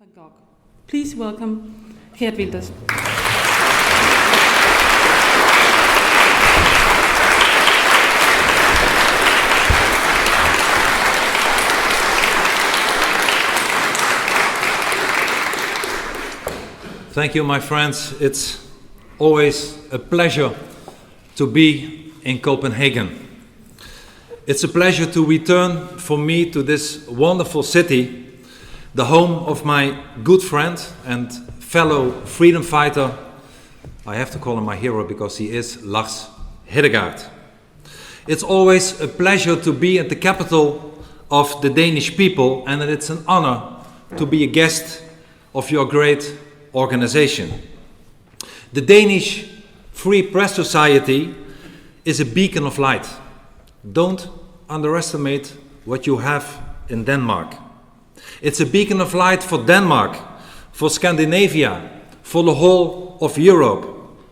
Van Gogh. Please welcome Geert Wilders. Thank you, my friends. It's always a pleasure to be in Copenhagen. It's a pleasure to return for me to this wonderful city, the home of my good friend and fellow freedom fighter. I have to call him my hero because he is Lars Hedegaard. It's always a pleasure to be at the capital of the Danish people, and it's an honor to be a guest of your great organization. The Danish Free Press Society is a beacon of light. Don't underestimate what you have in Denmark. It's a beacon of light for Denmark, for Scandinavia, for the whole of Europe,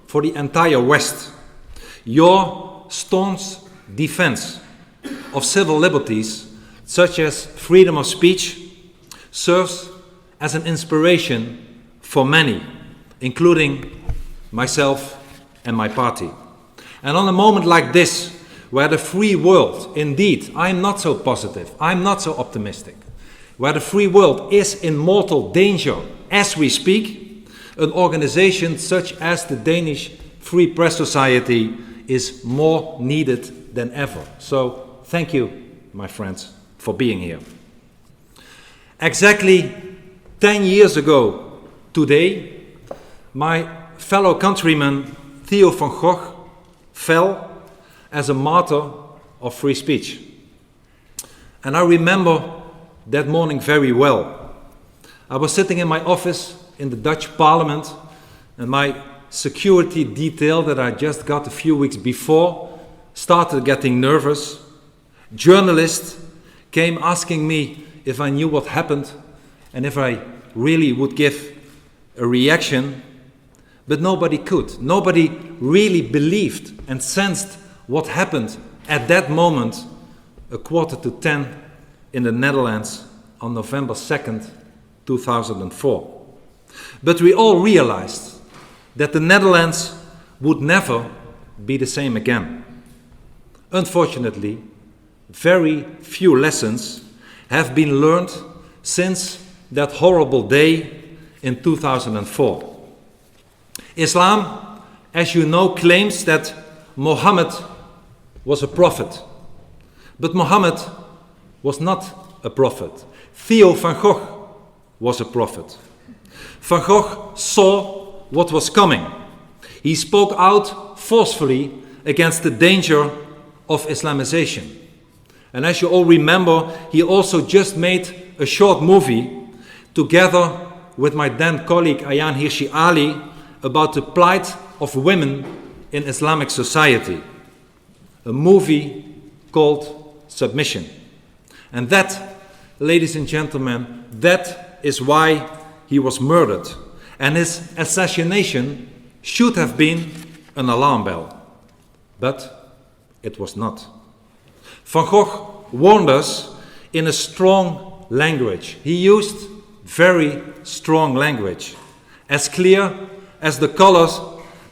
for the entire West. Your staunch defense of civil liberties, such as freedom of speech, serves as an inspiration for many, including myself and my party. And on a moment like this, where the free world, indeed, I'm not so positive, I'm not so optimistic, where the free world is in mortal danger as we speak, an organization such as the Danish Free Press Society is more needed than ever. So thank you, my friends, for being here. Exactly 10 years ago today, my fellow countryman Theo Van Gogh fell as a martyr of free speech. And I remember that morning very well. I was sitting in my office in the Dutch Parliament, and my security detail that I just got a few weeks before started getting nervous. Journalists came asking me if I knew what happened and if I really would give a reaction, but nobody could. Nobody really believed and sensed what happened at that moment, 9:45 in the Netherlands on November 2nd, 2004. But we all realized that the Netherlands would never be the same again. Unfortunately, very few lessons have been learned since that horrible day in 2004. Islam, as you know, claims that Mohammed was a prophet. But Mohammed was not a prophet. Theo Van Gogh was a prophet. Van Gogh saw what was coming. He spoke out forcefully against the danger of Islamization. And as you all remember, he also just made a short movie together with my then colleague Ayaan Hirsi Ali about the plight of women in Islamic society. A movie called Submission. And that, ladies and gentlemen, that is why he was murdered. And his assassination should have been an alarm bell. But it was not. Van Gogh warned us in a strong language. He used very strong language, as clear as the colors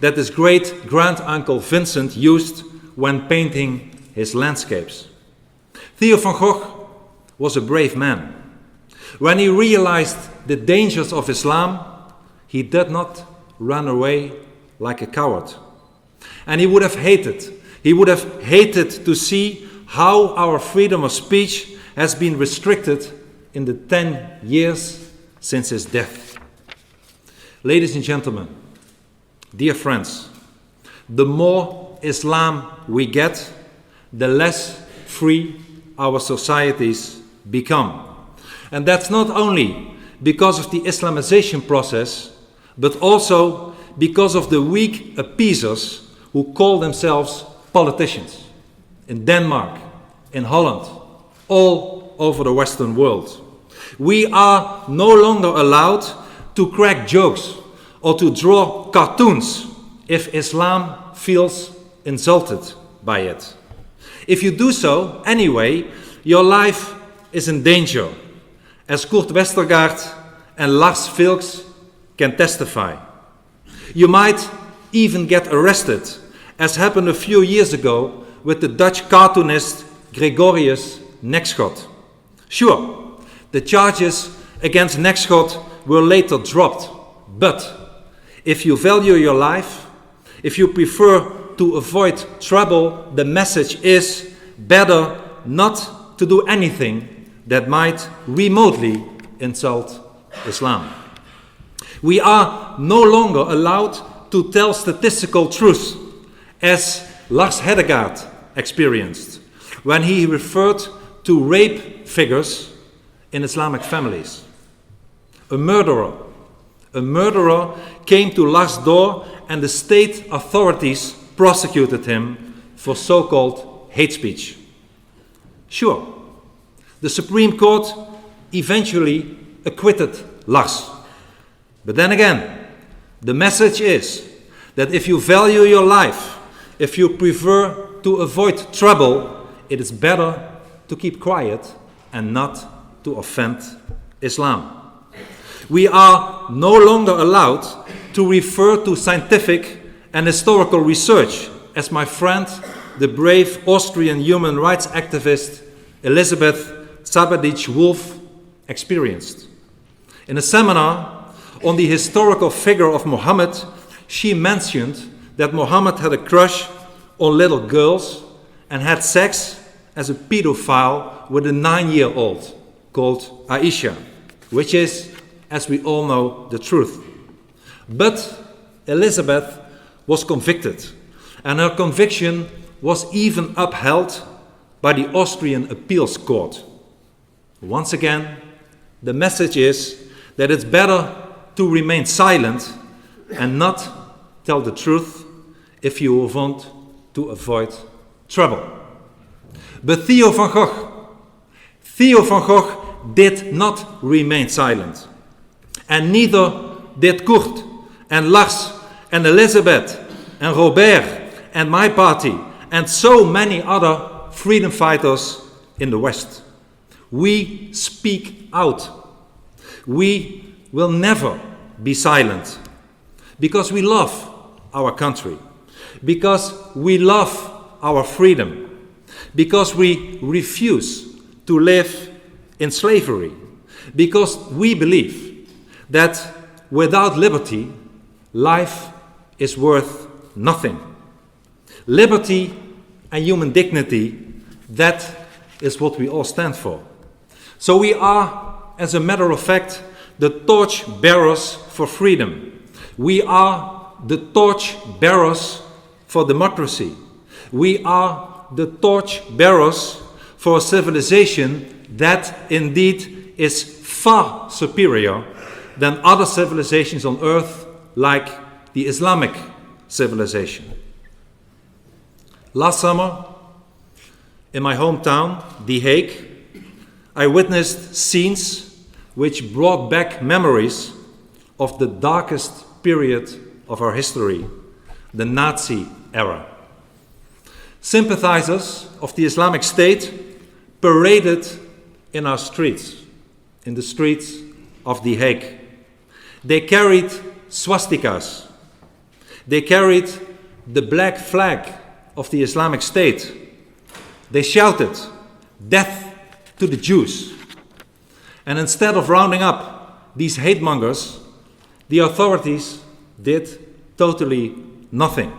that his great-grand-uncle Vincent used when painting his landscapes. Theo Van Gogh was a brave man. When he realized the dangers of Islam, he did not run away like a coward. And he would have hated to see how our freedom of speech has been restricted in the 10 years since his death. Ladies and gentlemen, dear friends, the more Islam we get, the less free our societies become. And that's not only because of the Islamization process, but also because of the weak appeasers who call themselves politicians in Denmark, in Holland, all over the Western world. We are no longer allowed to crack jokes or to draw cartoons if Islam feels insulted by it. If you do so anyway, your life is in danger, as Geert Wilders and Lars Vilks can testify. You might even get arrested, as happened a few years ago with the Dutch cartoonist Gregorius Nekschot. Sure, the charges against Nekschot were later dropped, but if you value your life, if you prefer to avoid trouble, the message is better not to do anything that might remotely insult Islam. We are no longer allowed to tell statistical truth, as Lars Hedegaard experienced when he referred to rape figures in Islamic families. A murderer came to Lars' door, and the state authorities prosecuted him for so-called hate speech. Sure, the Supreme Court eventually acquitted Lars. But then again, the message is that if you value your life, if you prefer to avoid trouble, it is better to keep quiet and not to offend Islam. We are no longer allowed to refer to scientific and historical research, as my friend, the brave Austrian human rights activist Elisabeth Zabadic-Wolff experienced. In a seminar on the historical figure of Mohammed, she mentioned that Mohammed had a crush on little girls and had sex as a pedophile with a 9-year-old called Aisha, which is, as we all know, the truth. But Elizabeth was convicted, and her conviction was even upheld by the Austrian appeals court. Once again, the message is that it's better to remain silent and not tell the truth if you want to avoid trouble. But Theo Van Gogh did not remain silent. And neither did Kurt and Lars and Elizabeth and Robert and my party and so many other freedom fighters in the West. We speak out. We will never be silent because we love our country, because we love our freedom, because we refuse to live in slavery, because we believe that without liberty, life is worth nothing. Liberty and human dignity, that is what we all stand for. So we are, as a matter of fact, the torch bearers for freedom. We are the torch bearers for democracy. We are the torch bearers for a civilization that indeed is far superior than other civilizations on earth, like the Islamic civilization. Last summer, in my hometown, The Hague, I witnessed scenes which brought back memories of the darkest period of our history, the Nazi era. Sympathizers of the Islamic State paraded in our streets, in the streets of The Hague. They carried swastikas. They carried the black flag of the Islamic State. They shouted, "Death to the Jews." And instead of rounding up these hate mongers, the authorities did totally nothing.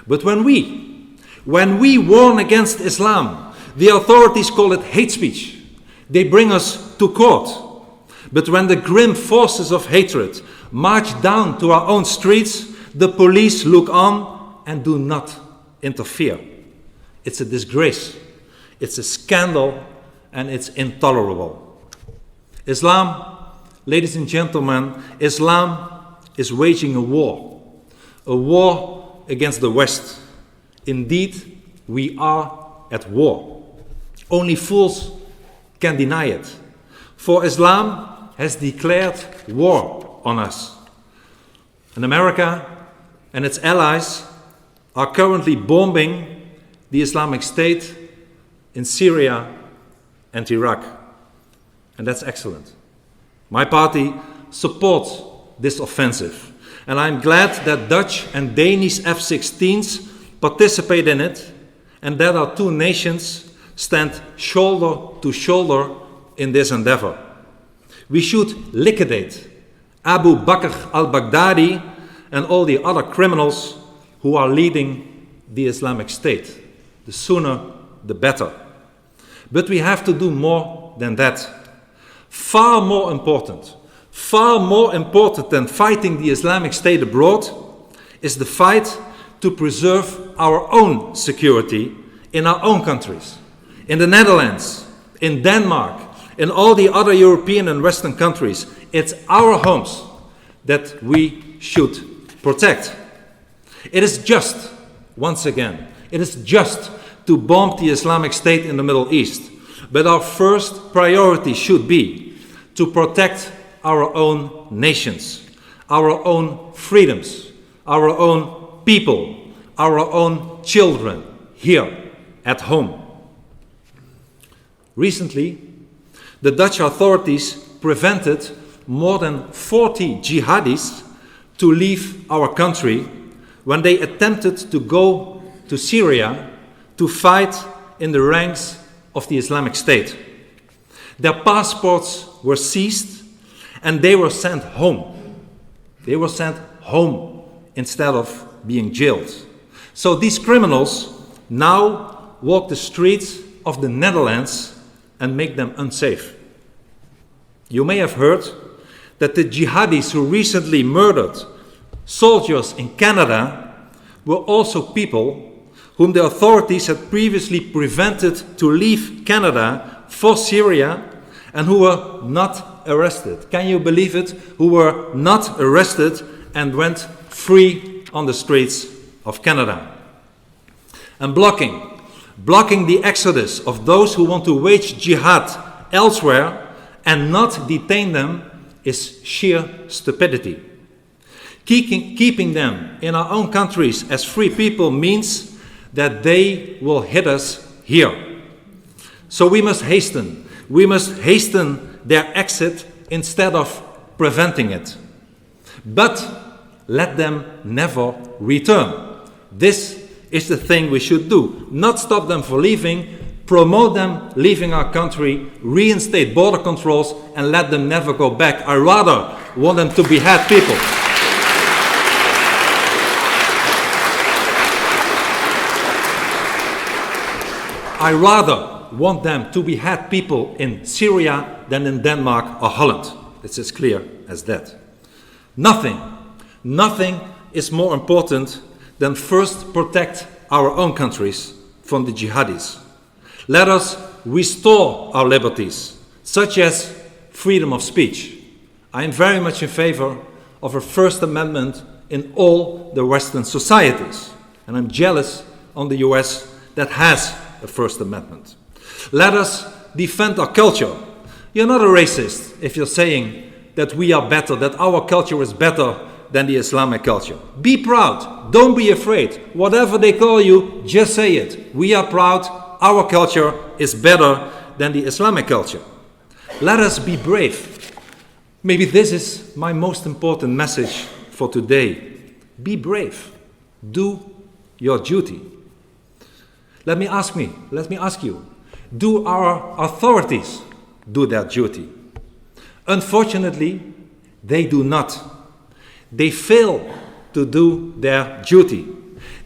But when we warn against Islam, the authorities call it hate speech. They bring us to court. But when the grim forces of hatred march down to our own streets, the police look on and do not interfere. It's a disgrace, it's a scandal, and it's intolerable. Islam, ladies and gentlemen, Islam is waging a war against the West. Indeed, we are at war. Only fools can deny it. For Islam has declared war on us. And America and its allies are currently bombing the Islamic State in Syria and Iraq. And that's excellent. My party supports this offensive, and I'm glad that Dutch and Danish F-16s participate in it, and that our two nations stand shoulder to shoulder in this endeavor. We should liquidate Abu Bakr al-Baghdadi and all the other criminals who are leading the Islamic State. The sooner, the better. But we have to do more than that. Far more important than fighting the Islamic State abroad is the fight to preserve our own security in our own countries, in the Netherlands, in Denmark, in all the other European and Western countries. It's our homes that we should protect. It is just, once again, it is just to bomb the Islamic State in the Middle East. But our first priority should be to protect our own nations, our own freedoms, our own people, our own children here at home. Recently, the Dutch authorities prevented more than 40 jihadis to leave our country when they attempted to go to Syria to fight in the ranks of the Islamic State. Their passports were seized and they were sent home. They were sent home instead of being jailed. So these criminals now walk the streets of the Netherlands and make them unsafe. You may have heard that the jihadis who recently murdered soldiers in Canada were also people whom the authorities had previously prevented to leave Canada for Syria and who were not arrested. Can you believe it? Who were not arrested and went free on the streets of Canada. And blocking the exodus of those who want to wage jihad elsewhere and not detain them is sheer stupidity. Keeping them in our own countries as free people means that they will hit us here. So we must hasten their exit instead of preventing it. But let them never return. This is the thing we should do. Not stop them from leaving, promote them leaving our country, reinstate border controls, and let them never go back. I rather want them to behead people. I rather want them to behead people in Syria than in Denmark or Holland. It's as clear as that. Nothing is more important than first protect our own countries from the jihadis. Let us restore our liberties, such as freedom of speech. I am very much in favor of a First Amendment in all the Western societies, and I'm jealous on the US that has a First Amendment. Let us defend our culture. You're not a racist if you're saying that we are better, that our culture is better than the Islamic culture. Be proud. Don't be afraid. Whatever they call you, just say it. We are proud. Our culture is better than the Islamic culture. Let us be brave. Maybe this is my most important message for today. Be brave. Do your duty. Let me ask you, do our authorities do their duty? Unfortunately, they do not. They fail to do their duty.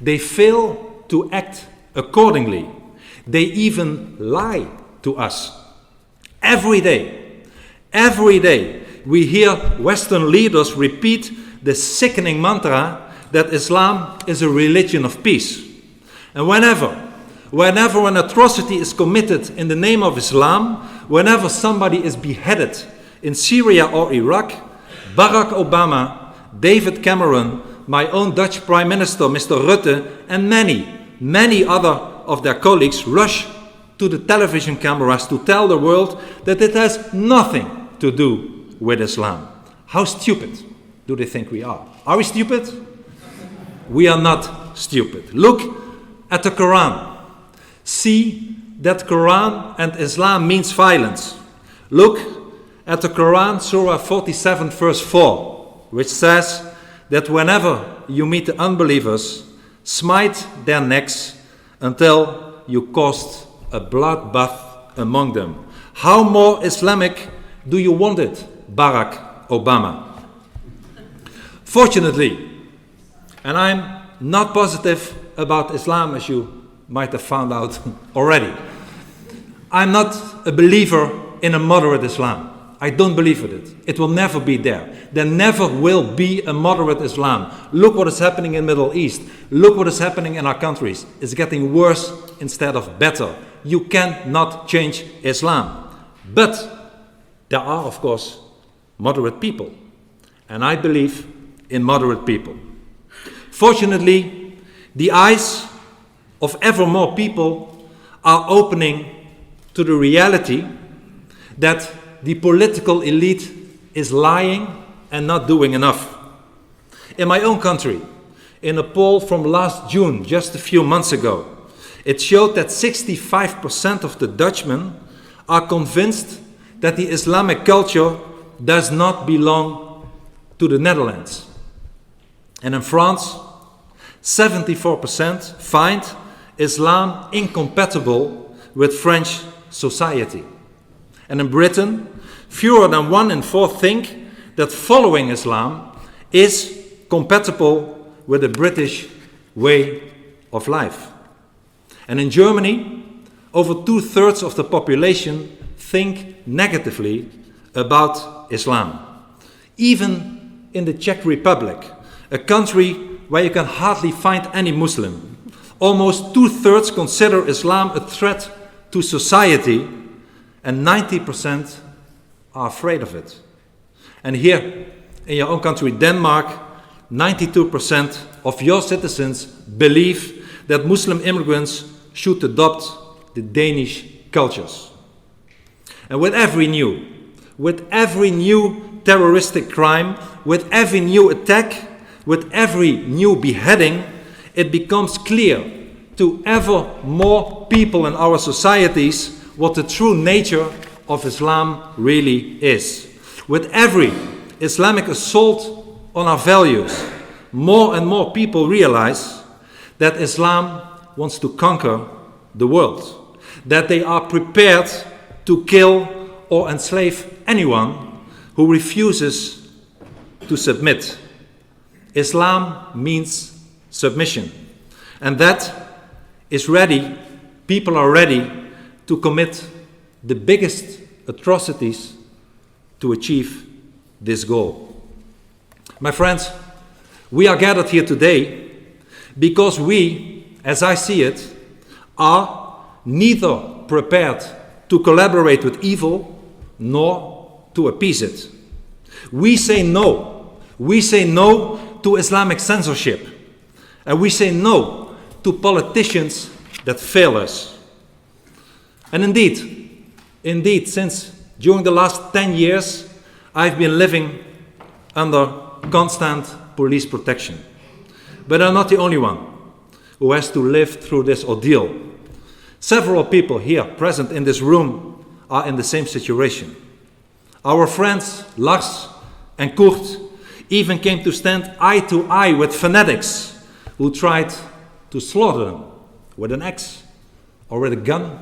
They fail to act accordingly. They even lie to us. Every day, we hear Western leaders repeat the sickening mantra that Islam is a religion of peace. And whenever an atrocity is committed in the name of Islam, whenever somebody is beheaded in Syria or Iraq, Barack Obama, David Cameron, my own Dutch Prime Minister, Mr. Rutte, and many other of their colleagues rush to the television cameras to tell the world that it has nothing to do with Islam. How stupid do they think we are? Are we stupid? We are not stupid. Look at the Quran. See that Quran and Islam means violence. Look at the Quran, Surah 47, verse 4, which says that whenever you meet the unbelievers, smite their necks until you caused a bloodbath among them. How more Islamic do you want it, Barack Obama? Fortunately, and I'm not positive about Islam, as you might have found out already, I'm not a believer in a moderate Islam. I don't believe in it. It will never be there. There never will be a moderate Islam. Look what is happening in the Middle East. Look what is happening in our countries. It's getting worse instead of better. You cannot change Islam. But there are, of course, moderate people. And I believe in moderate people. Fortunately, the eyes of ever more people are opening to the reality that the political elite is lying and not doing enough. In my own country, in a poll from last June, just a few months ago, it showed that 65% of the Dutchmen are convinced that the Islamic culture does not belong to the Netherlands. And in France, 74% find Islam incompatible with French society. And in Britain, fewer than 1 in 4 think that following Islam is compatible with the British way of life. And in Germany, over 2/3 of the population think negatively about Islam. Even in the Czech Republic, a country where you can hardly find any Muslim, almost 2/3 consider Islam a threat to society, and 90% are afraid of it. And here, in your own country, Denmark, 92% of your citizens believe that Muslim immigrants should adopt the Danish cultures. And with every new terroristic crime, with every new attack, with every new beheading, it becomes clear to ever more people in our societies what the true nature of Islam really is. With every Islamic assault on our values, more and more people realize that Islam wants to conquer the world, that they are prepared to kill or enslave anyone who refuses to submit. Islam means submission, and that is ready, people are ready to commit the biggest atrocities to achieve this goal. My friends, we are gathered here today because we, as I see it, are neither prepared to collaborate with evil nor to appease it. We say no. We say no to Islamic censorship, and we say no to politicians that fail us. And indeed, since during the last 10 years, I've been living under constant police protection. But I'm not the only one who has to live through this ordeal. Several people here present in this room are in the same situation. Our friends Lars and Kurt even came to stand eye to eye with fanatics who tried to slaughter them with an axe or with a gun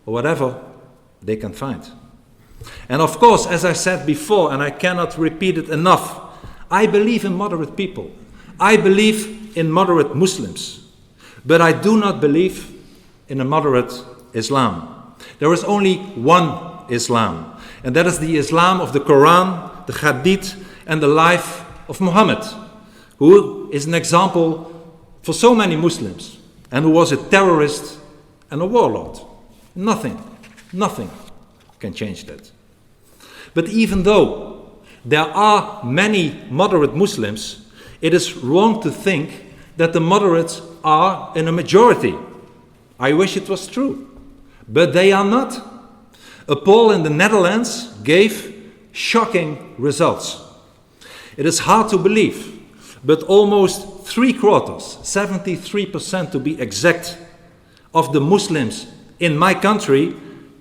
or whatever they can find. And of course, as I said before, and I cannot repeat it enough, I believe in moderate people. I believe in moderate Muslims. But I do not believe in a moderate Islam. There is only one Islam, and that is the Islam of the Quran, the Hadith, and the life of Mohammed, who is an example for so many Muslims, and who was a terrorist and a warlord. Nothing can change that. But even though there are many moderate Muslims, it is wrong to think that the moderates are in a majority. I wish it was true, but they are not. A poll in the Netherlands gave shocking results. It is hard to believe, but almost 3/4, 73% to be exact, of the Muslims in my country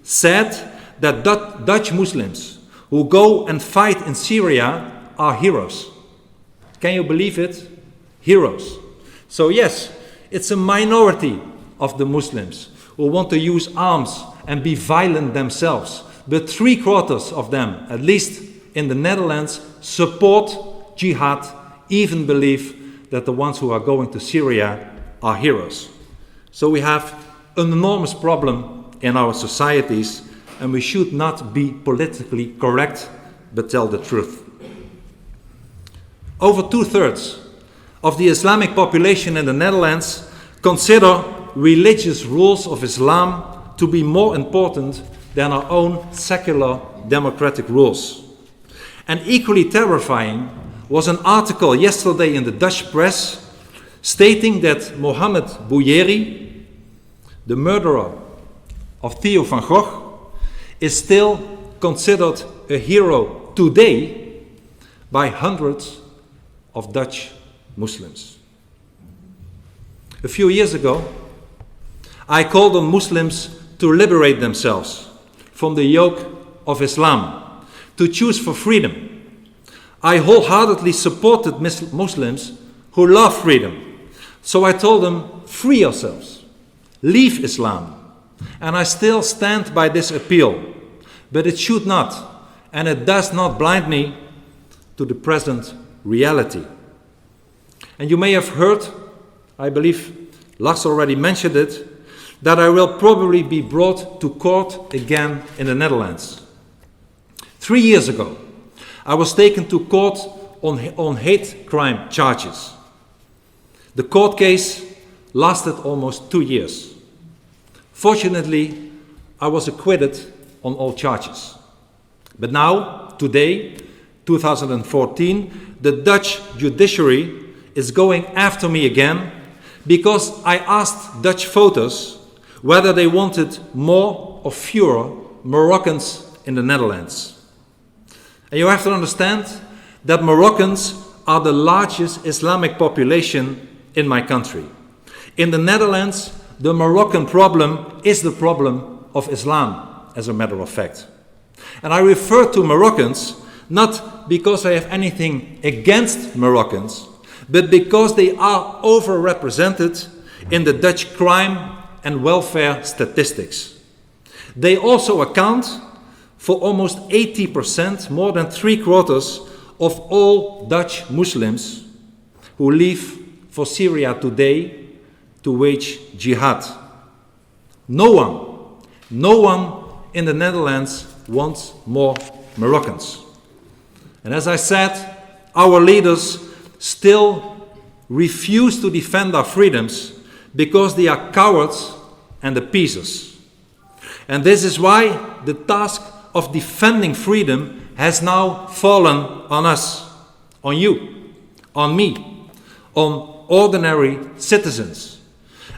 said that Dutch Muslims who go and fight in Syria are heroes. Can you believe it? Heroes. So yes, it's a minority of the Muslims who want to use arms and be violent themselves. But 3/4 of them, at least in the Netherlands, support jihad, even believe that the ones who are going to Syria are heroes. So we have an enormous problem in our societies, and we should not be politically correct, but tell the truth. Over 2/3 of the Islamic population in the Netherlands consider religious rules of Islam to be more important than our own secular democratic rules. And equally terrifying was an article yesterday in the Dutch press stating that Mohammed, the murderer of Theo Van Gogh, is still considered a hero today by hundreds of Dutch Muslims. A few years ago, I called on Muslims to liberate themselves from the yoke of Islam, to choose for freedom. I wholeheartedly supported Muslims who love freedom. So I told them, free yourselves, leave Islam. And I still stand by this appeal. But it should not, and it does not blind me to the present reality. And you may have heard, I believe Lars already mentioned it, that I will probably be brought to court again in the Netherlands. 3 years ago, I was taken to court on hate crime charges. The court case lasted almost 2 years. Fortunately, I was acquitted on all charges. But now, today, 2014, the Dutch judiciary is going after me again because I asked Dutch voters whether they wanted more or fewer Moroccans in the Netherlands. And you have to understand that Moroccans are the largest Islamic population in my country. In the Netherlands, the Moroccan problem is the problem of Islam, as a matter of fact. And I refer to Moroccans not because I have anything against Moroccans, but because they are overrepresented in the Dutch crime and welfare statistics. They also account for almost 80%, more than 3/4 of all Dutch Muslims who leave for Syria today to wage jihad. No one in the Netherlands wants more Moroccans. And as I said, our leaders still refuse to defend our freedoms because they are cowards and appeasers. And this is why the task of defending freedom has now fallen on us, on you, on me, on ordinary citizens.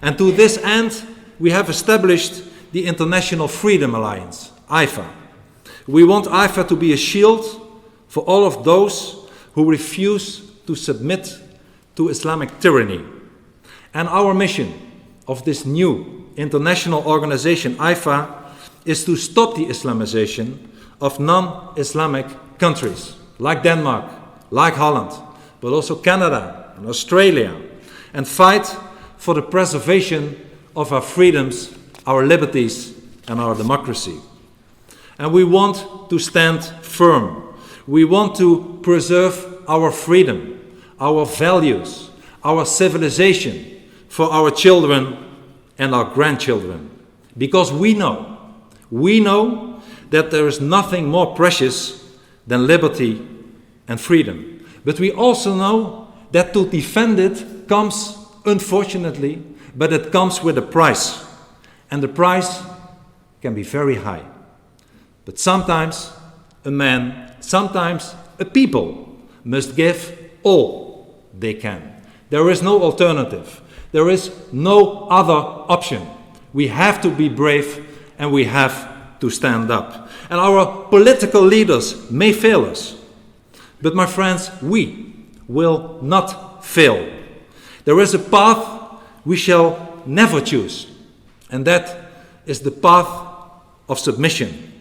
And to this end, we have established the International Freedom Alliance, IFA. We want IFA to be a shield for all of those who refuse to submit to Islamic tyranny. And our mission of this new international organization, IFA, is to stop the Islamization of non-Islamic countries, like Denmark, like Holland, but also Canada and Australia, and fight for the preservation of our freedoms, our liberties, and our democracy. And we want to stand firm. We want to preserve our freedom, our values, our civilization for our children and our grandchildren. Because we know that there is nothing more precious than liberty and freedom. But we also know that to defend it comes, unfortunately, but it comes with a price. And the price can be very high. But sometimes a man, sometimes a people must give all they can. There is no alternative. There is no other option. We have to be brave and we have to stand up. And our political leaders may fail us. But my friends, we will not fail. There is a path we shall never choose. And that is the path of submission.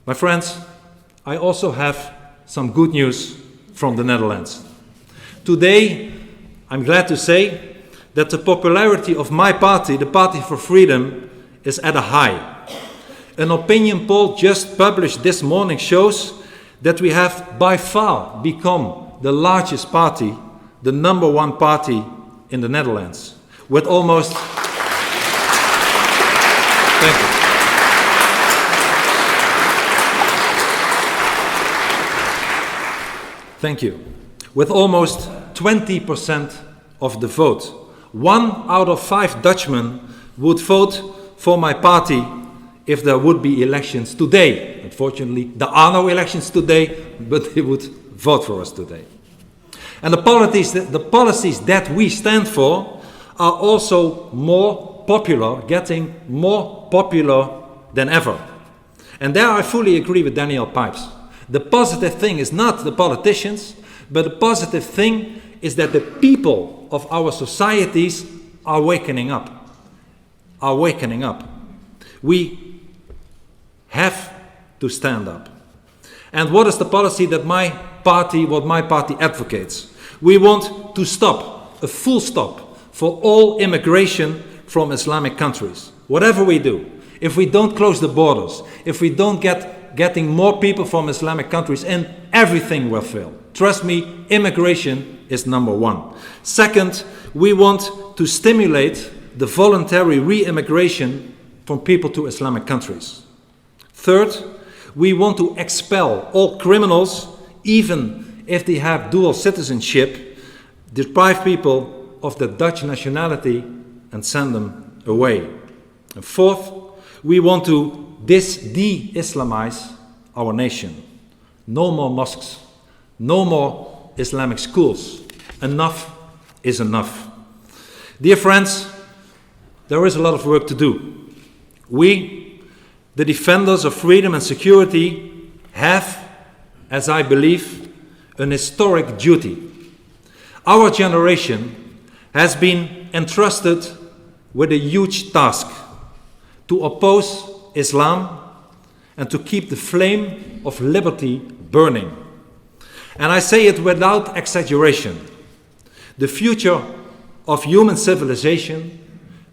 My friends, I also have some good news from the Netherlands. Today, I'm glad to say that the popularity of my party, the Party for Freedom, is at a high. An opinion poll just published this morning shows that we have by far become the largest party, the number one party in the Netherlands, with almost... Thank you. Thank you. With almost 20% of the vote. 1 out of 5 Dutchmen would vote for my party if there would be elections today. Unfortunately, there are no elections today, but they would vote for us today. And the policies that we stand for are also more popular, getting more popular than ever. And there I fully agree with Daniel Pipes. The positive thing is not the politicians, but the positive thing is that the people of our societies are wakening up. Are wakening up. We have to stand up. And what is the policy that my party advocates? We want to stop, a full stop, for all immigration from Islamic countries. Whatever we do, if we don't close the borders, if we don't getting more people from Islamic countries, and everything will fail. Trust me, immigration is number one. Second, we want to stimulate the voluntary re-immigration from people to Islamic countries. Third, we want to expel all criminals, even if they have dual citizenship, deprive people of the Dutch nationality and send them away. And fourth, we want to de-Islamize our nation. No more mosques, no more Islamic schools. Enough is enough. Dear friends, there is a lot of work to do. We, the defenders of freedom and security, have, as I believe, an historic duty. Our generation has been entrusted with a huge task to oppose Islam and to keep the flame of liberty burning. And I say it without exaggeration. The future of human civilization,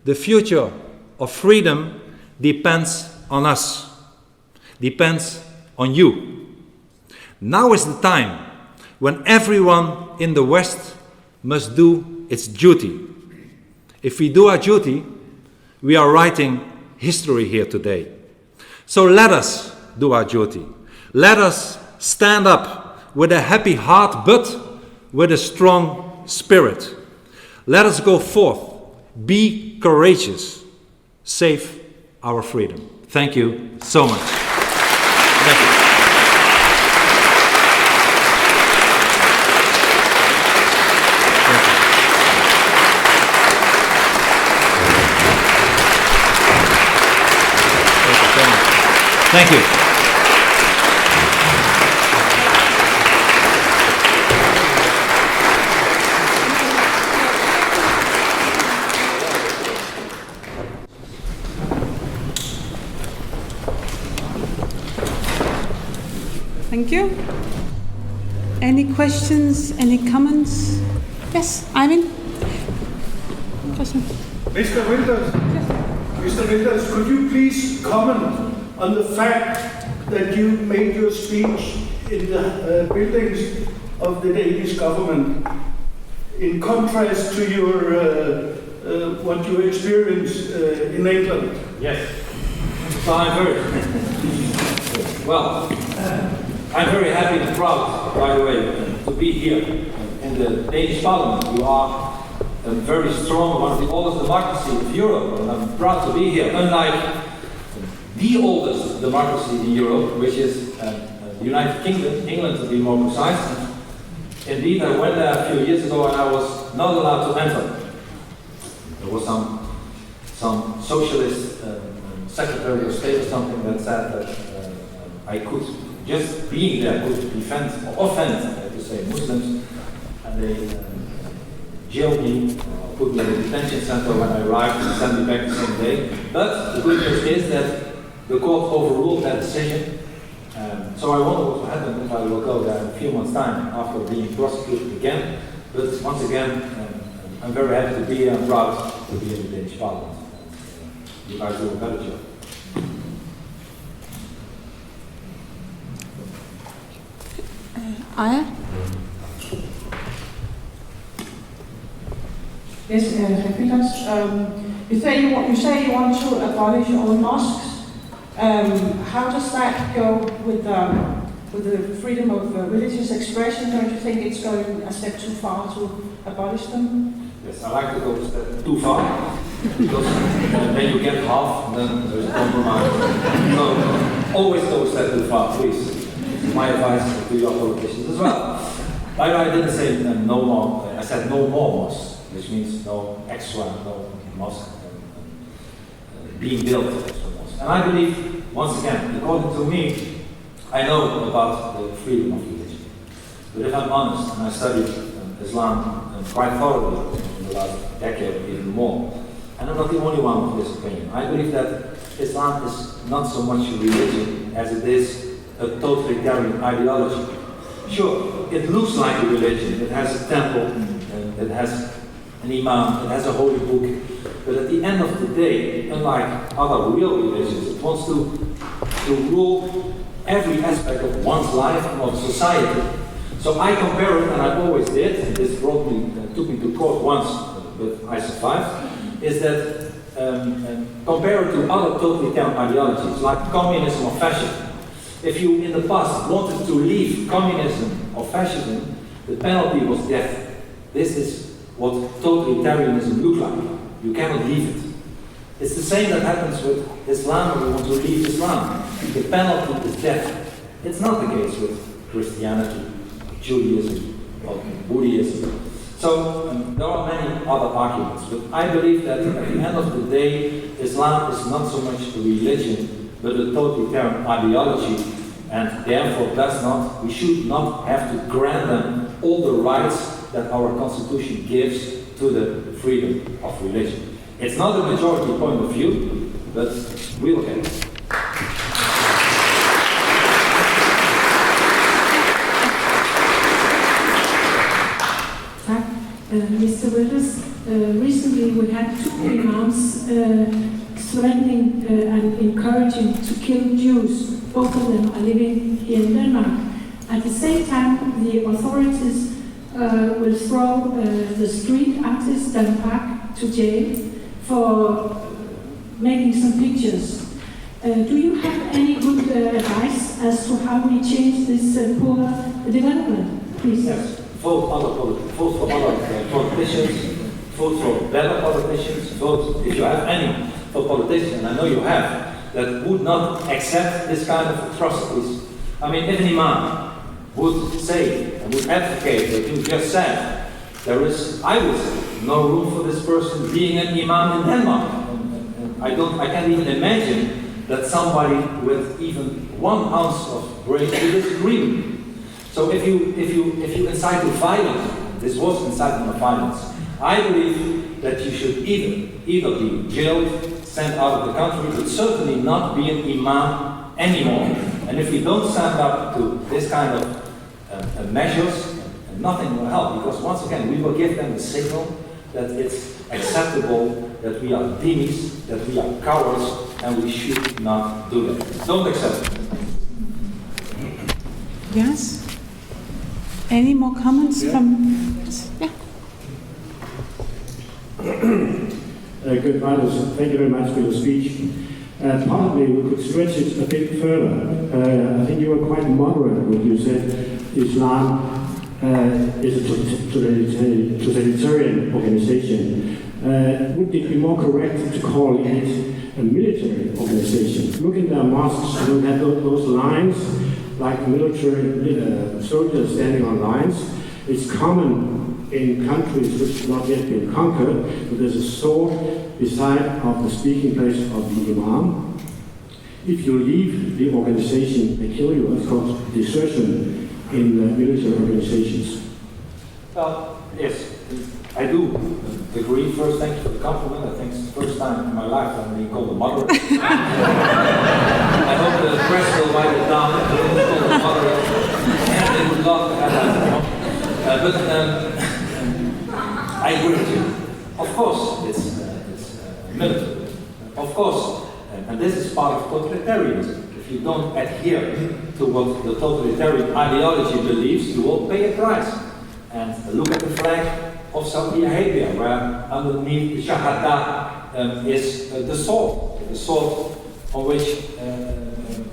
the future of freedom depends on us, depends on you. Now is the time when everyone in the West must do its duty. If we do our duty, we are writing history here today. So let us do our duty. Let us stand up with a happy heart, but with a strong spirit. Let us go forth. Be courageous. Save our freedom. Thank you so much. Thank you. Thank you. Thank you. Any questions, any comments? Yes, Ivan? Question. Mr. Wilders, Mr. Wilders, could you please comment on the fact that you made your speech in the buildings of the Danish government, in contrast to your what you experienced in England? Yes. So I'm very happy and proud, by the way, to be here in the Danish Parliament. You are a very strong, one of the oldest democracies of Europe, and I'm proud to be here. Unlike the oldest democracy in Europe, which is the United Kingdom, England to be more precise. Indeed, I went there a few years ago and I was not allowed to enter. There was some socialist secretary of state or something that said that I could, just being there, could offend, to say, Muslims, and they jailed me, put me in a detention center when I arrived and sent me back the same day. But the good news is that the court overruled that decision, So I wonder what will happen if I will go there in a few months' time after being prosecuted again. But once again, I'm very happy to be here and proud to be in the Danish Parliament. You guys do a better job. Aya? Yes, you say you want to abolish all mosques. How does that go with the freedom of religious expression? Don't you think it's going a step too far to abolish them? Yes, I like to go a step too far, because then you get half, and then there's a compromise. So always go a step too far, please. It's my advice to your politicians as well. I didn't say no more, I said no more mosques, which means no extra, no mosque being built extra mosques. And I believe, once again, according to me, I know about the freedom of religion. But if I'm honest, and I studied Islam quite thoroughly in the last decade, even more, and I'm not the only one of this opinion. I believe that Islam is not so much a religion as it is a totalitarian ideology. Sure, it looks like a religion. It has a temple, it has an imam, it has a holy book. But at the end of the day, unlike other real religions, it wants to rule every aspect of one's life and of society. So I compare it, and I always did, and this took me to court once, but I survived, is that compared to other totalitarian ideologies, like communism or fascism. If you in the past wanted to leave communism or fascism, the penalty was death. This is what totalitarianism looks like. You cannot leave it. It's the same that happens with Islam when we want to leave Islam. The penalty is death. It's not the case with Christianity, Judaism, or Buddhism. So there are many other arguments, but I believe that at the end of the day, Islam is not so much a religion, but a totalitarian ideology, and therefore we should not have to grant them all the rights that our constitution gives to the freedom of religion. It's not a majority point of view, but we'll get it. Mr. Wilders, recently we had two imams threatening and encouraging to kill Jews. Both of them are living here in Denmark. At the same time, the authorities will throw the street artist Dan Park to jail for making some pictures. Do you have any good advice as to how we change this poor development, please? Yes. Vote for other politicians, vote for better politicians, vote, if you have any, for politicians, and I know you have, that would not accept this kind of atrocities. I mean, if an imam would say and would advocate what you just said, there is, I would say, no room for this person being an imam in Denmark. And I can't even imagine that somebody with even 1 ounce of brain would disagree with me. So if you incite to violence, this was incitement of violence, I believe that you should either be jailed, sent out of the country, but certainly not be an imam anymore. And if we don't stand up to this kind of measures, nothing will help, because once again we will give them the signal that it's acceptable, that we are dhimmis, that we are cowards, and we should not do that. Don't accept it. Yes? Any more comments from... Yeah. Geert Wilders, thank you very much for your speech. Probably we could stretch it a bit further. I think you were quite moderate when you said Islam is a totalitarian organization. Would it be more correct to call it a military organization? Look at the mosques, look at those lines, like military soldiers standing on lines. It's common in countries which have not yet been conquered, but there's a sword beside of the speaking place of the imam. If you leave the organization, they kill you. It's called desertion in military organizations. Well, yes. I do agree. First, thank you for the compliment. I think it's the first time in my life I'm being called a moderate. I hope the press will write it down. I didn't call a moderate. They would love to have that. But I agree with you. Of course, it's military. Of course, and this is part of totalitarianism. If you don't adhere to what the totalitarian ideology believes, you will pay a price. And look at the flag of Saudi Arabia, where underneath the Shahada is the sword on which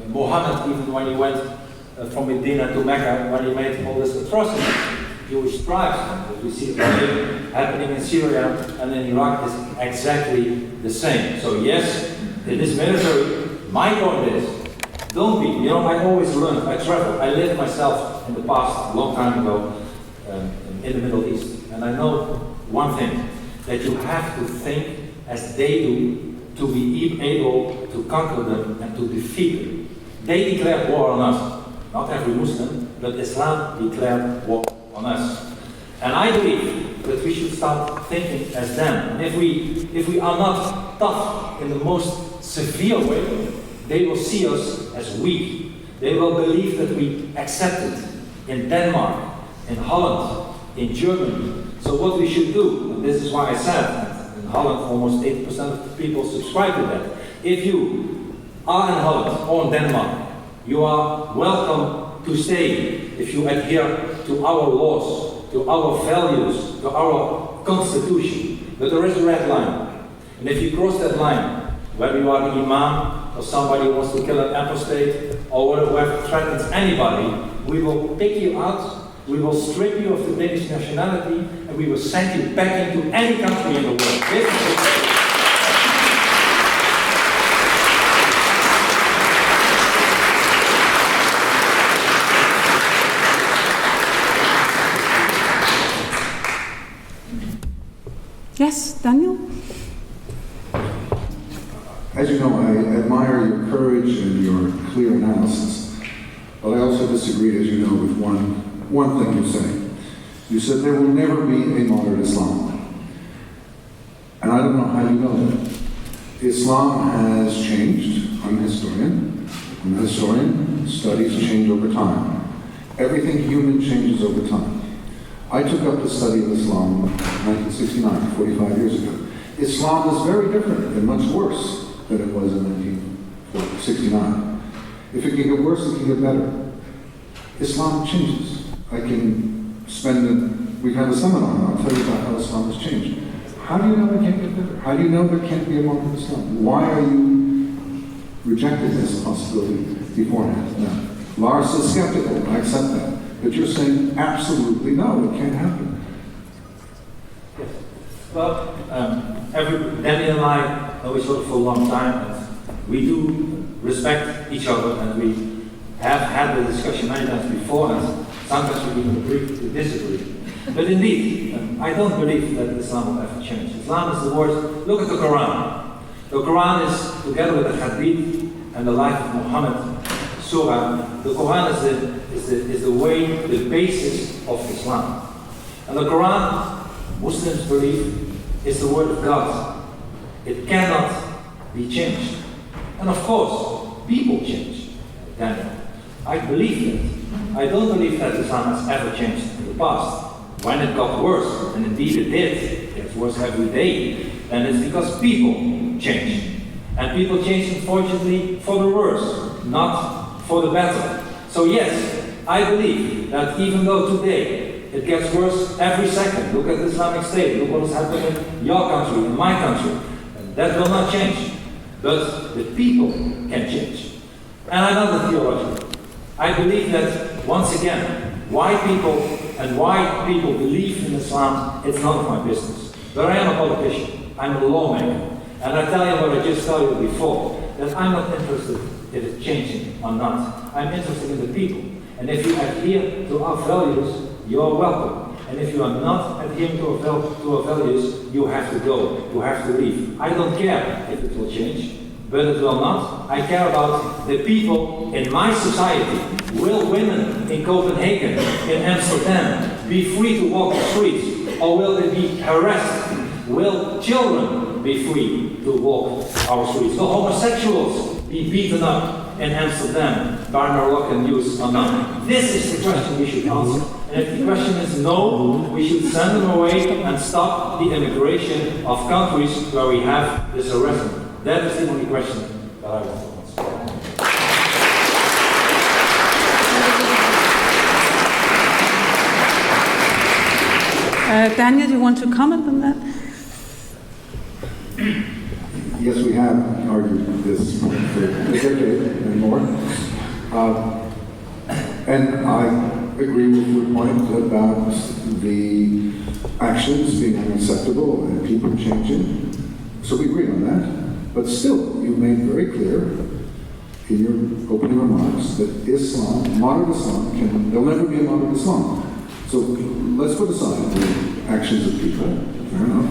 Mohammed, even when he went from Medina to Mecca, when he made all this atrocity, Jewish tribes, and we see it happening in Syria and in Iraq is exactly the same. So yes, it is military. My point is, don't be. You know, I always learn. I travel. I lived myself in the past, a long time ago, in the Middle East. And I know one thing, that you have to think as they do to be able to conquer them and to defeat them. They declared war on us. Not every Muslim, but Islam declared war on us. And I believe that we should start thinking as them. And if we are not tough in the most severe way, they will see us as weak. They will believe that we accept it in Denmark, in Holland, in Germany. So what we should do, and this is why I said that in Holland almost 80% of the people subscribe to that. If you are in Holland or in Denmark, you are welcome to stay if you adhere to our laws, to our values, to our constitution. But there is a red line. And if you cross that line, whether you are the imam or somebody who wants to kill an apostate or whoever threatens anybody, we will pick you out. We will strip you of the Danish nationality and we will send you back into any country in the world. This is it. Yes, Daniel? As you know, I admire your courage and your clear analysis, but I also disagree, as you know, with one thing you say. You said there will never be a modern Islam. And I don't know how you know that. Islam has changed. I'm a historian. I'm a historian. Studies change over time. Everything human changes over time. I took up the study of Islam in 1969, 45 years ago. Islam is very different and much worse than it was in 1969. If it can get worse, it can get better. Islam changes. I can we have a seminar and I'll tell you about how Islam has changed. How do you know it can't get better? How do you know there can't be a modern Islam? Why are you rejecting this possibility beforehand? Now, Lars is skeptical, I accept that. But you're saying absolutely no, it can't happen. Yes. Well, Danny and I know each other for a long time, and we do respect each other, and we have had the discussion many times before, and sometimes we even agree to disagree. But indeed, I don't believe that Islam will ever change. Islam is the word. Look at the Quran. The Quran is, together with the Hadith and the life of Mohammed, Surah, the Quran is the way, the basis of Islam. And the Quran, Muslims believe, is the word of God. It cannot be changed. And of course, people change. Daniel, I believe that. I don't believe that Islam has ever changed in the past. When it got worse, and indeed it did, it gets worse every day, then it's because people change. And people change, unfortunately, for the worse, not for the better. So yes, I believe that even though today it gets worse every second, look at the Islamic State, look what is happening in your country, in my country, that will not change. But the people can change. And I'm not a theologian. I believe that, once again, why people believe in Islam, it's none of my business. But I am a politician, I'm a lawmaker, and I tell you what I just told you before, that I'm not interested in it changing or not. I'm interested in the people. And if you adhere to our values, you're welcome. And if you are not adhering to our values, you have to go, you have to leave. I don't care if it will change, but it will not. I care about the people in my society. Will women in Copenhagen, in Amsterdam, be free to walk the streets, or will they be harassed? Will children be free to walk our streets? Will homosexuals be beaten up in Amsterdam by Moroccan youth or not? This is the question we should answer. And if the question is no, we should send them away and stop the immigration of countries where we have this harassment. That is the only question that I want to answer. Daniel, do you want to comment on that? Yes, we have argued this for a decade and more. And I agree with your point about the actions being unacceptable and people changing. So we agree on that. But still, you made very clear in your opening remarks that Islam, modern Islam, there'll never be a modern Islam. So let's put aside the actions of people. Fair enough.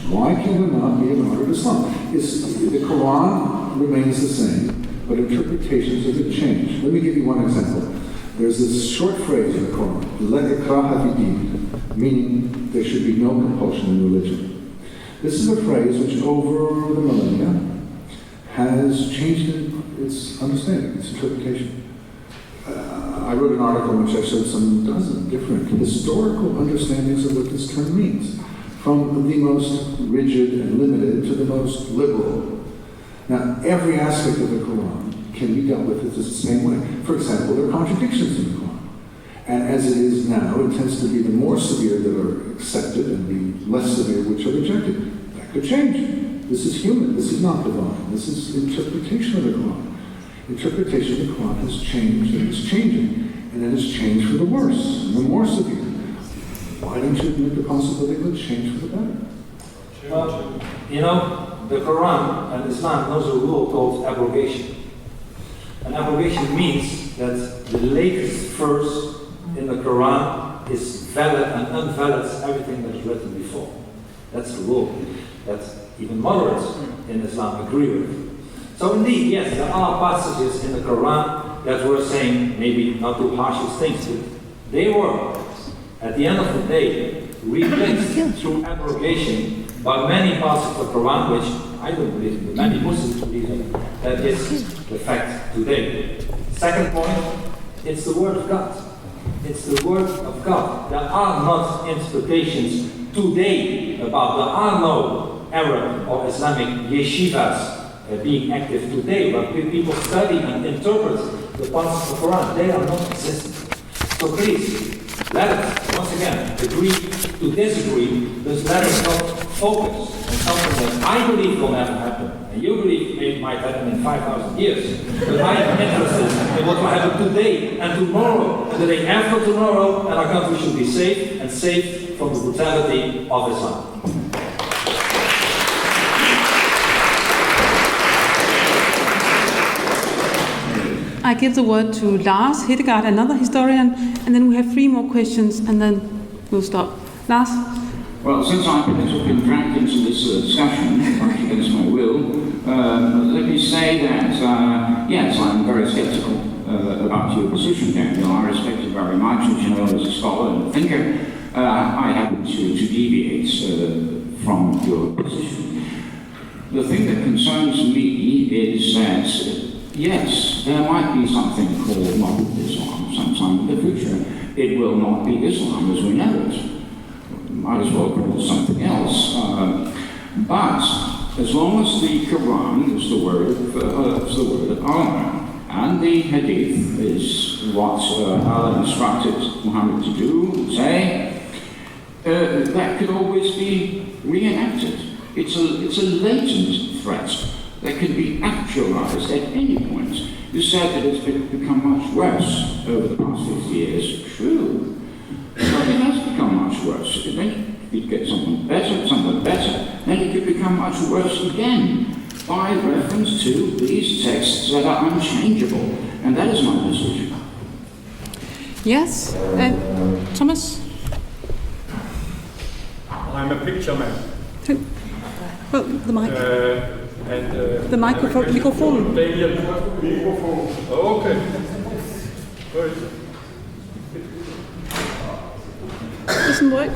Why can there not be a modern Islam? The Quran remains the same, but interpretations of it change. Let me give you one example. There's this short phrase in the Quran, "La ikraha fi din," meaning there should be no compulsion in religion. This is a phrase which over the millennia has changed its understanding, its interpretation. I wrote an article in which I showed some dozen different historical understandings of what this term means, from the most rigid and limited to the most liberal. Now, every aspect of the Quran can be dealt with the same way. For example, there are contradictions in the Quran. And as it is now, it tends to be the more severe that are accepted and the less severe which are rejected. That could change. This is human. This is not divine. This is interpretation of the Quran. Interpretation of the Quran has changed and is changing. And it has changed for the worse and the more severe. Why don't you admit the possibility it would change for the better? Well, you know, the Quran and Islam knows a rule called abrogation. And abrogation means that the latest verse in the Quran is valid and unvalid everything that is written before. That's the rule that even moderates in Islam agree with. So indeed, yes, there are passages in the Quran that were saying maybe not too harsh things, but they were, at the end of the day, replaced through abrogation by many parts of the Quran, which I don't believe in, but many Muslims believe in. That is the fact today. Second point, it's the Word of God. It's the Word of God. There are not interpretations today about, there are no Arab or Islamic yeshivas being active today, where people study and interpret the parts of the Quran. They are not existent. So please, let us, once again, agree to disagree, but let us not focus on something that I believe will never happen, and you believe it might happen in 5,000 years. But I am interested in what will happen today and tomorrow, and the day after tomorrow, and our country should be safe and safe from the brutality of Islam. I give the word to Lars Hedegaard, another historian, and then we have 3 more questions, and then we'll stop. Lars? Well, since I've been dragged into this discussion, much against my will, let me say that, yes, I'm very sceptical about your position, Daniel. I respect you very much, as you know, as a scholar and a thinker. I happen to deviate from your position. The thing that concerns me is that yes, there might be something called modern Islam sometime in the future. It will not be Islam as we know it. Might as well call it something else. But as long as the Quran is the word of Allah, and the Hadith is what Allah instructed Mohammed to do and say, that could always be reenacted. It's a latent threat that can be actualized at any point. You said that it's become much worse over the past 50 years. True. But it has become much worse. Then you get something better, then it could become much worse again by reference to these texts that are unchangeable. And that is my position. Yes, Thomas? I'm a picture man. Well, the mic. The microphone. Daniel, microphone. Okay. Good. Doesn't work.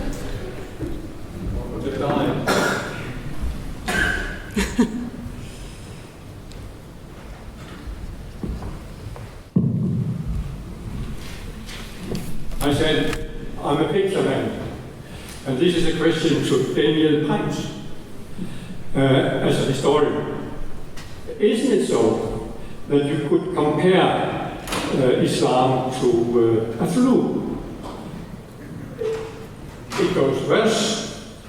I said, I'm a picture man, and this is a question to Daniel Pines, as a historian. Isn't it so that you could compare Islam to a flu? It goes worse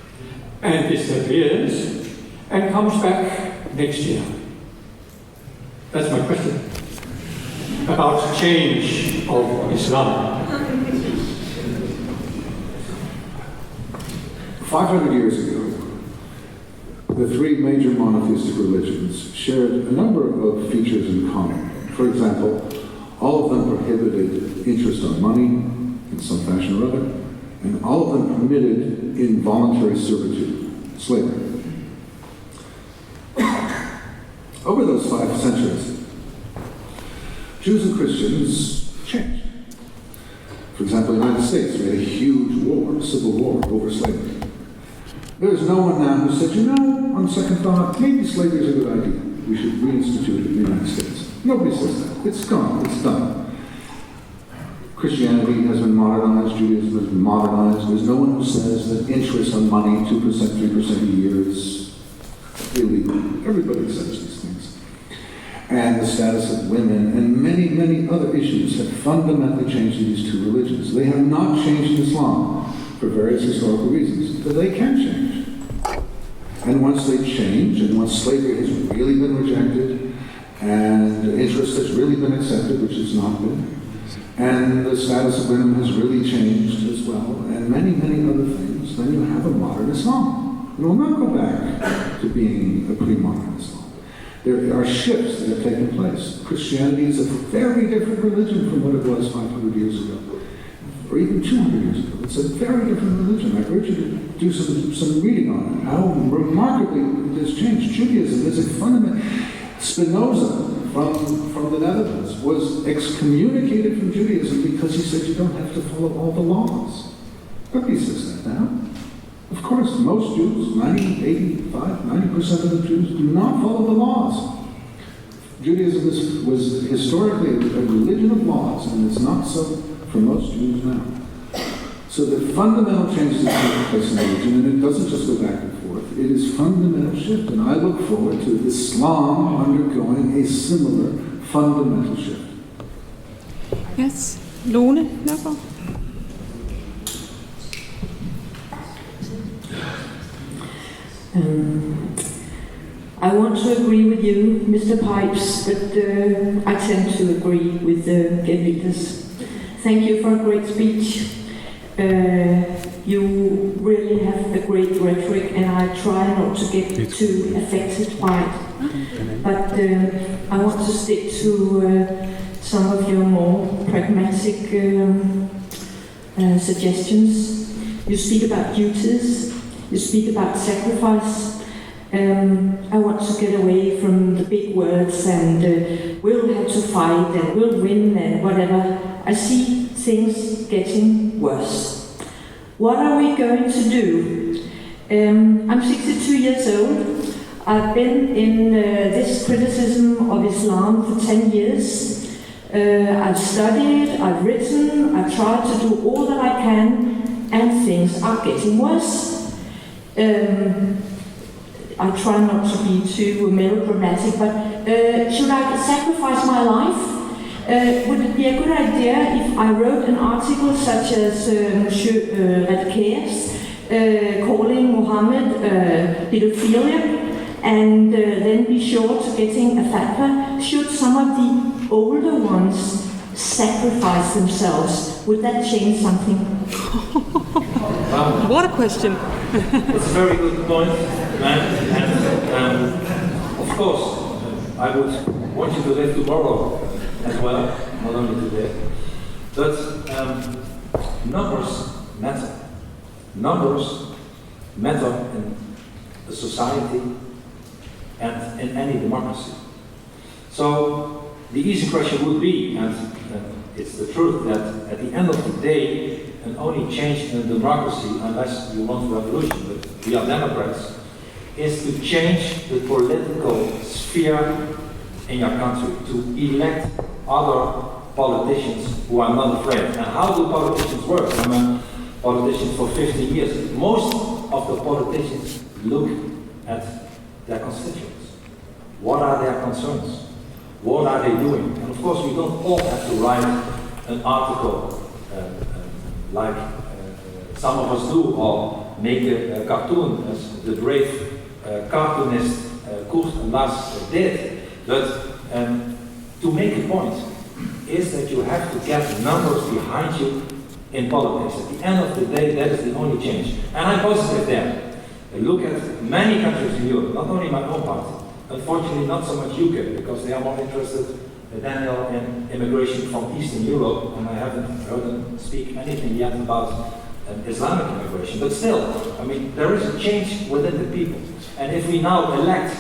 and disappears and comes back next year. That's my question about change of Islam. 500 years ago, the three major monotheistic religions shared a number of features in common. For example, all of them prohibited interest on money in some fashion or other, and all of them permitted involuntary servitude, slavery. Over those 5 centuries, Jews and Christians changed. For example, in the United States, we had a huge war, civil war over slavery. There's no one now who said, you know, on second thought, maybe slavery is a good idea. We should reinstitute it in the United States. Nobody says that. It's gone. It's done. Christianity has been modernized. Judaism has been modernized. There's no one who says that interest on money, 2%, 3% a year, is illegal. Everybody says these things. And the status of women and many, many other issues have fundamentally changed in these two religions. They have not changed in Islam for various historical reasons, but they can change. And once they change, and once slavery has really been rejected, and interest has really been accepted, which has not been, and the status of women has really changed as well, and many, many other things, then you have a modern Islam. It will not go back to being a pre-modern Islam. There are shifts that have taken place. Christianity is a very different religion from what it was 500 years ago, or even 200 years ago. It's a very different religion. I urge you to do some reading on it, how remarkably it has changed. Judaism is a fundamental. Spinoza from the Netherlands was excommunicated from Judaism because he said you don't have to follow all the laws. Nobody says that now. Of course, most Jews, 90, 85, 90% of the Jews do not follow the laws. Judaism was historically a religion of laws, and it's not so for most Jews now. So the fundamental changes that take place in religion, and it doesn't just go back and forth, it is fundamental shift, and I look forward to Islam undergoing a similar fundamental shift. Yes, Lone, no. I want to agree with you, Mr. Pipes, but I tend to agree with Geert Wilders. Thank you for a great speech. You really have a great rhetoric, and I try not to get too affected by it. But I want to stick to some of your more pragmatic suggestions. You speak about duties. You speak about sacrifice. I want to get away from the big words and we'll have to fight and we'll win and whatever. I see things getting worse. What are we going to do? I'm 62 years old. I've been in this criticism of Islam for 10 years. I've studied, I've written, I've tried to do all that I can, and things are getting worse. I try not to be too melodramatic, but should I sacrifice my life? Would it be a good idea if I wrote an article such as Monsieur Radke's calling Mohammed pedophilia, and then be sure to getting a fatwa? Should some of the older ones sacrifice themselves? Would that change something? What a question. It's a very good point, and of course, I would want you to live tomorrow as well, not only today. But numbers matter. Numbers matter in a society and in any democracy. So the easy question would be, and it's the truth, that at the end of the day, an only change in a democracy, unless you want revolution, but we are Democrats, is to change the political sphere in your country, to elect other politicians who are not afraid. And how do politicians work? I'm a politician for 15 years. Most of the politicians look at their constituents. What are their concerns? What are they doing? And of course, we don't all have to write an article like some of us do, or make a cartoon, as the brave cartoonist Geert Wilders did. But to make a point is that you have to get numbers behind you in politics. At the end of the day, that is the only change. And I'm positive there. Look at many countries in Europe, not only my own party. Unfortunately, not so much UK, because they are more interested Daniel in immigration from Eastern Europe, and I haven't heard them speak anything yet about Islamic immigration. But still, I mean, there is a change within the people. And if we now elect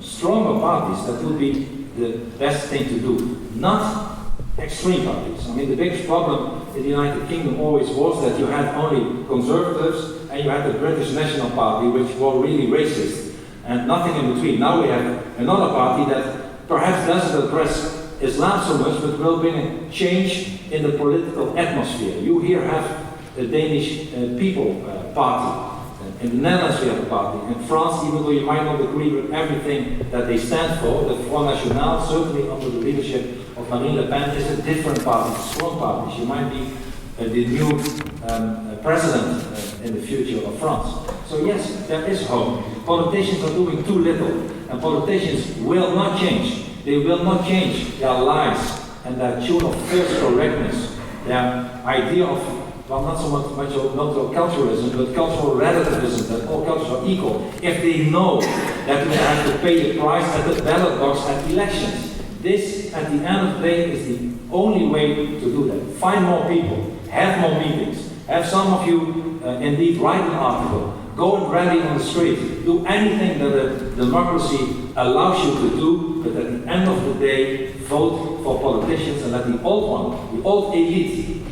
stronger parties, that would be the best thing to do. Not extreme parties. I mean, the biggest problem in the United Kingdom always was that you had only conservatives and you had the British National Party, which were really racist, and nothing in between. Now we have another party that perhaps doesn't address Islam so much, but will bring a change in the political atmosphere. You here have the Danish People Party. In the Netherlands we have a party. In France, even though you might not agree with everything that they stand for, the Front National, certainly under the leadership of Marine Le Pen, is a different party, a strong party. She might be the new president in the future of France. So yes, there is hope. Politicians are doing too little, and politicians will not change. They will not change their lies and their tune of false correctness, their idea of, well, not so much of culturalism, but cultural relativism, that all cultures are equal, if they know that they have to pay the price at the ballot box at elections. This, at the end of the day, is the only way to do that. Find more people, have more meetings, have some of you indeed write an article, go and rally on the street, do anything that a democracy allows you to do, but at the end of the day, vote for politicians and let the old one, the old elite,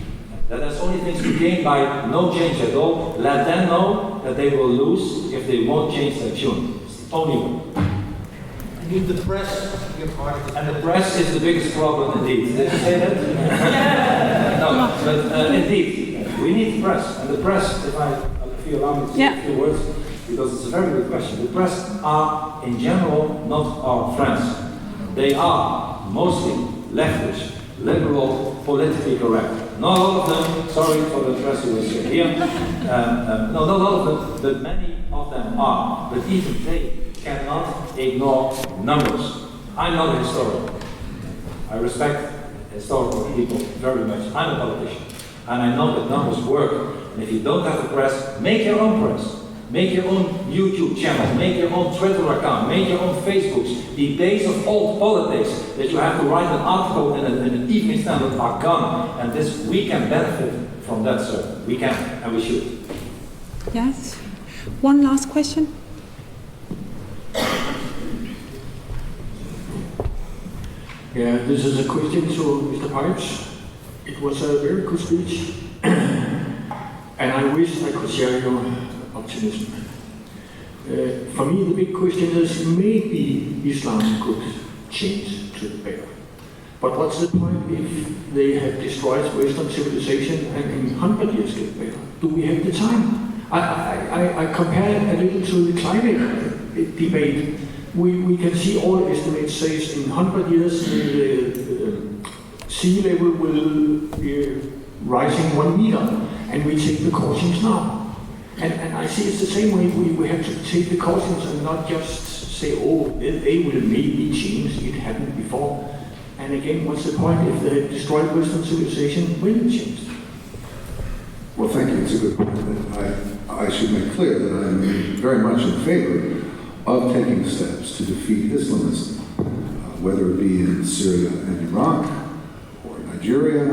that has only things to gain by no change at all, let them know that they will lose if they won't change their tune. It's the only way. I need the press. And the press is the biggest problem indeed. Did you say that? No, but indeed, we need the press. And the press, if you allow me to say a few words, because it's a very good question. The press are, in general, not our friends. They are mostly leftish, liberal, politically correct. Not all of them, sorry for the press who is here. No, not all of them, but many of them are. But even they cannot ignore numbers. I'm not a historian. I respect historical people very much. I'm a politician. And I know that numbers work. And if you don't have a press, make your own press. Make your own YouTube channel, make your own Twitter account, make your own Facebooks. The days of old politics that you have to write an article in an evening standard are gone. And this, we can benefit from that, sir. We can, and we should. Yes. One last question. Yeah, this is a question to Mr. Pipes. It was a very good speech, and I wish I could share your optimism. For me, the big question is, maybe Islam could change to the better. But what's the point if they have destroyed Western civilization and in 100 years get better? Do we have the time? I compare it a little to the climate debate. We can see all estimates say in 100 years the sea level will be rising 1 meter, and we take the cautions now. And I see it's the same way we have to take the cautions and not just say, oh, they will maybe change, it happened before. And again, what's the point if they destroyed Western civilization? Will it change? Well, thank you. It's a good point. I should make clear that I am very much in favor of taking steps to defeat Islamism, whether it be in Syria and Iraq, or Nigeria,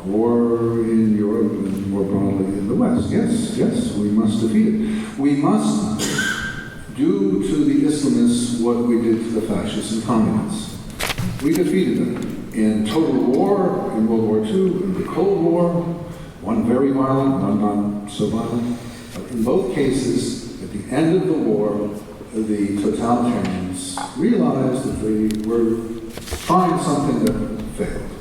or in Europe and more broadly in the West. Yes, we must defeat it. We must do to the Islamists what we did to the fascists and communists. We defeated them in total war in World War II, in the Cold War, one very violent, one not so violent. But in both cases, at the end of the war, the totalitarians realized that they were trying something that failed.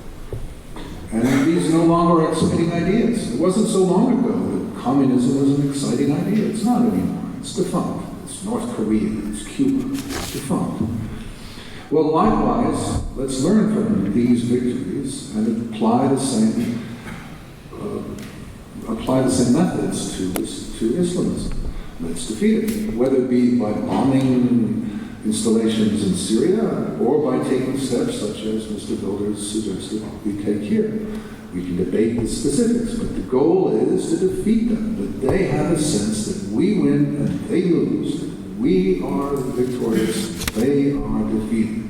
And these no longer are exciting ideas. It wasn't so long ago that communism was an exciting idea. It's not anymore. It's defunct. It's North Korea. It's Cuba. It's defunct. Well, likewise, let's learn from these victories and apply the same methods to Islamism. Let's defeat it, whether it be by bombing installations in Syria or by taking steps such as Mr. Wilders suggested we take here. We can debate the specifics, but the goal is to defeat them, that they have a sense that we win and they lose, that we are victorious, they are defeated.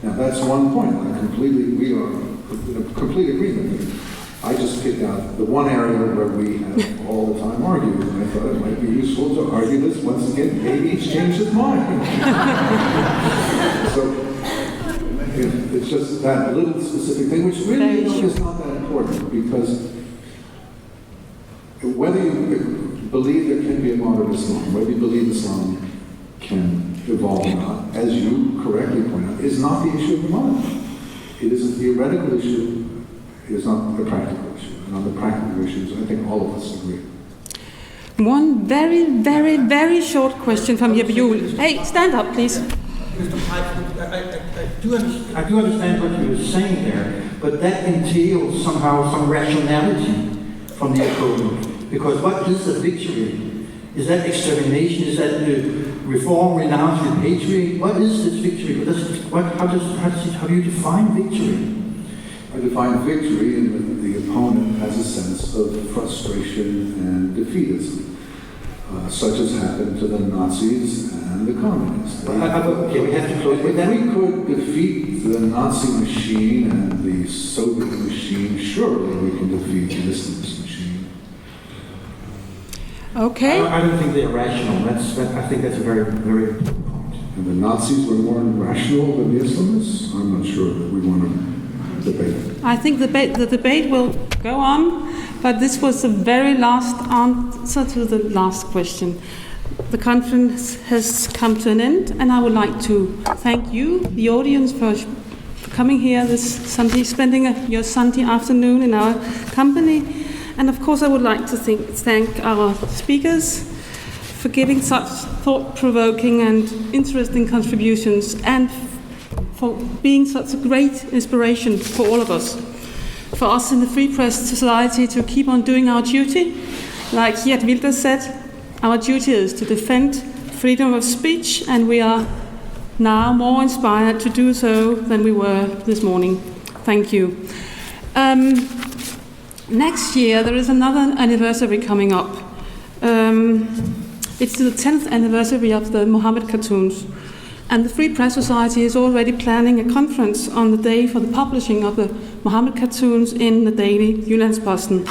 Now that's one point. We are in complete agreement. I just picked out the one area where we have all the time argued, and I thought it might be useful to argue this once again. Maybe he's changed his mind. So it's just that little specific thing, which really is not that important, because whether you believe there can be a modern Islam, whether you believe Islam can evolve or not, as you correctly point out, is not the issue of the moment. It is a theoretical issue. It is not a practical issue. And on the practical issues, I think all of us agree. One very, very, very short question from Jeppe Juhl. Hey, stand up, please. Mr. I do understand what you were saying there, but that entails somehow some rationality from the opponent. Because what is a victory? Is that extermination? Is that reform, renounce, repatriate? What is this victory? How do you define victory? I define victory in that the opponent has a sense of frustration and defeatism, such as happened to the Nazis and the communists. Okay, we have to close with that. If we could defeat the Nazi machine and the Soviet machine, surely we can defeat the Islamist machine. Okay. I don't think they're rational. I think that's a very, very important point. And the Nazis were more rational than the Islamists? I'm not sure that we want to debate. I think the debate will go on, but this was the very last answer to the last question. The conference has come to an end, and I would like to thank you, the audience, for coming here this Sunday, spending your Sunday afternoon in our company. And of course, I would like to thank our speakers for giving such thought-provoking and interesting contributions, and for being such a great inspiration for all of us. For us in the Free Press Society to keep on doing our duty. Like Geert Wilders said, our duty is to defend freedom of speech, and we are now more inspired to do so than we were this morning. Thank you. Next year there is another anniversary coming up. It's the 10th anniversary of the Mohammed cartoons. And the Free Press Society is already planning a conference on the day for the publishing of the Mohammed cartoons in the daily Jyllandsposten,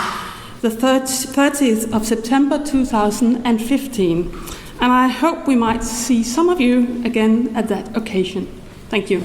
the 30th of September 2015. And I hope we might see some of you again at that occasion. Thank you.